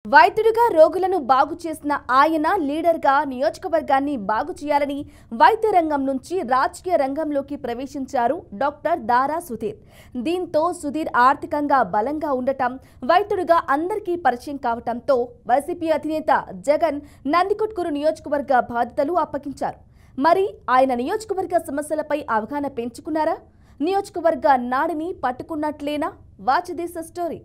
వైద్యుడిగా రోగులను బాగు చేసిన ఆయన లీడర్గా నియోజకవర్గాన్ని బాగు చేయాలని వైద్య రంగం నుంచి రాజకీయ రంగంలోకి ప్రవేశించారు డాక్టర్ దారా సుధీర్. దీంతో సుధీర్ ఆర్థికంగా బలంగా ఉండటం, వైద్యుడిగా అందరికీ పరిచయం కావటంతో వైసీపీ అధినేత జగన్ నందికొట్కూరు నియోజకవర్గ బాధ్యతలు అప్పగించారు. మరి ఆయన నియోజకవర్గ సమస్యలపై అవగాహన పెంచుకున్నారా? నియోజకవర్గ నాడిని పట్టుకున్నట్లేనా? Watch this story.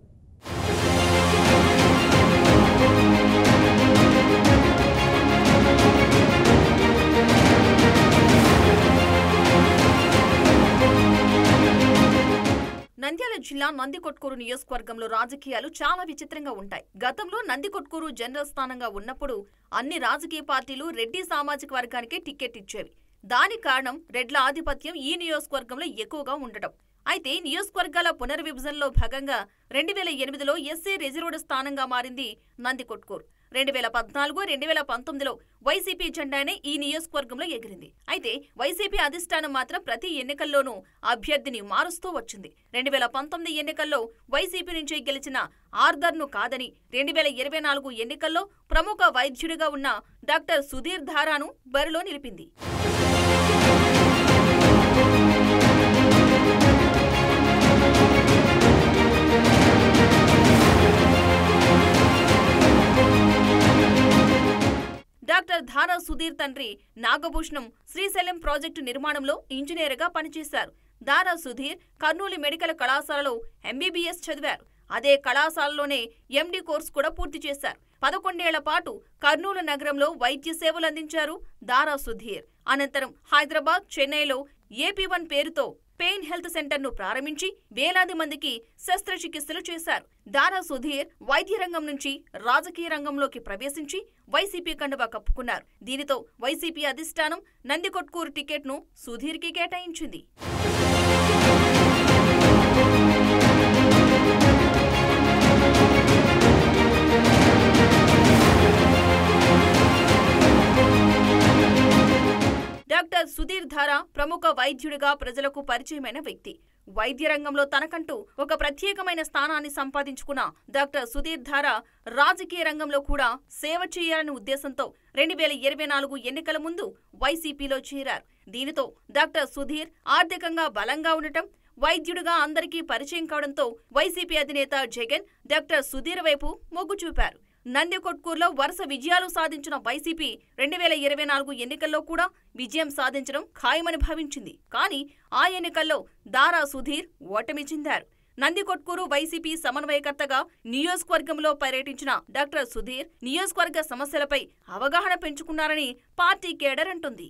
నంద్యాల జిల్లా నందికొట్కూరు నియోజకవర్గంలో రాజకీయాలు చాలా విచిత్రంగా ఉంటాయి. గతంలో నందికొట్కూరు జనరల్ స్థానంగా ఉన్నప్పుడు అన్ని రాజకీయ పార్టీలు రెడ్డి సామాజిక వర్గానికే టికెట్ ఇచ్చేవి. దానికి కారణం రెడ్ల ఆధిపత్యం ఈ నియోజకవర్గంలో ఎక్కువగా ఉండటం. అయితే నియోజకవర్గాల పునర్విభజనలో భాగంగా 2008లో ఎస్సీ రిజర్వ్డ్ స్థానంగా మారింది నందికొట్కూరు. 2014, 2019లో వైసీపీ జెండానే ఈ నియోజకవర్గంలో ఎగిరింది. అయితే వైసీపీ అధిష్టానం మాత్రం ప్రతి ఎన్నికల్లోనూ అభ్యర్థిని మారుస్తూ వచ్చింది. 2019 ఎన్నికల్లో వైసీపీ నుంచి గెలిచిన ఆర్దర్ను కాదని 2024 ఎన్నికల్లో ప్రముఖ వైద్యుడిగా ఉన్న డాక్టర్ సుధీర్ ధారాను బరిలో నిలిపింది. డాక్టర్ ధారా సుధీర్ తండ్రి నాగభూషణం శ్రీశైలం ప్రాజెక్టు నిర్మాణంలో ఇంజనీర్గా పనిచేశారు. దారా సుధీర్ కర్నూలు మెడికల్ కళాశాలలో ఎంబీబీఎస్ చదివారు. అదే కళాశాలలోనే ఎండీ కోర్సు కూడా పూర్తి చేశారు. 11 ఏళ్ల పాటు కర్నూలు నగరంలో వైద్య సేవలు అందించారు దారా సుధీర్. అనంతరం హైదరాబాద్, చెన్నైలో AP1 పేరుతో పెయిన్ హెల్త్ సెంటర్ను ప్రారంభించి వేలాది మందికి శస్త్రచికిత్సలు చేశారు. దారా సుధీర్ వైద్య రంగం నుంచి రాజకీయ రంగంలోకి ప్రవేశించి వైసీపీ కండువా కప్పుకున్నారు. దీనితో వైసీపీ అధిష్టానం నందికొట్కూరు టికెట్ను సుధీర్కి కేటాయించింది. డాక్టర్ సుధీర్ ధారా ప్రముఖ వైద్యుడిగా ప్రజలకు పరిచయమైన వ్యక్తి. వైద్య రంగంలో తనకంటూ ఒక ప్రత్యేకమైన స్థానాన్ని సంపాదించుకున్న డాక్టర్ సుధీర్ ధారా రాజకీయ రంగంలో కూడా సేవ చేయాలనే ఉద్దేశంతో 2024 ఎన్నికల ముందు వైసీపీలో చేరారు. దీనితో డాక్టర్ సుధీర్ ఆర్థికంగా బలంగా ఉండటం, వైద్యుడిగా అందరికీ పరిచయం కావడంతో వైసీపీ అధినేత జగన్ డాక్టర్ సుధీర్ వైపు మొగ్గు చూపారు. నందికొట్కూరులో వరుస విజయాలు సాధించిన వైసీపీ 2024 ఎన్నికల్లో కూడా విజయం సాధించడం ఖాయమని భావించింది. కానీ ఆ ఎన్నికల్లో దారా సుధీర్ ఓటమి చెందారు. నందికొట్కూరు వైసీపీ సమన్వయకర్తగా నియోజకవర్గంలో పర్యటించిన డాక్టర్ సుధీర్ నియోజకవర్గ సమస్యలపై అవగాహన పెంచుకున్నారని పార్టీ కేడర్ అంటుంది.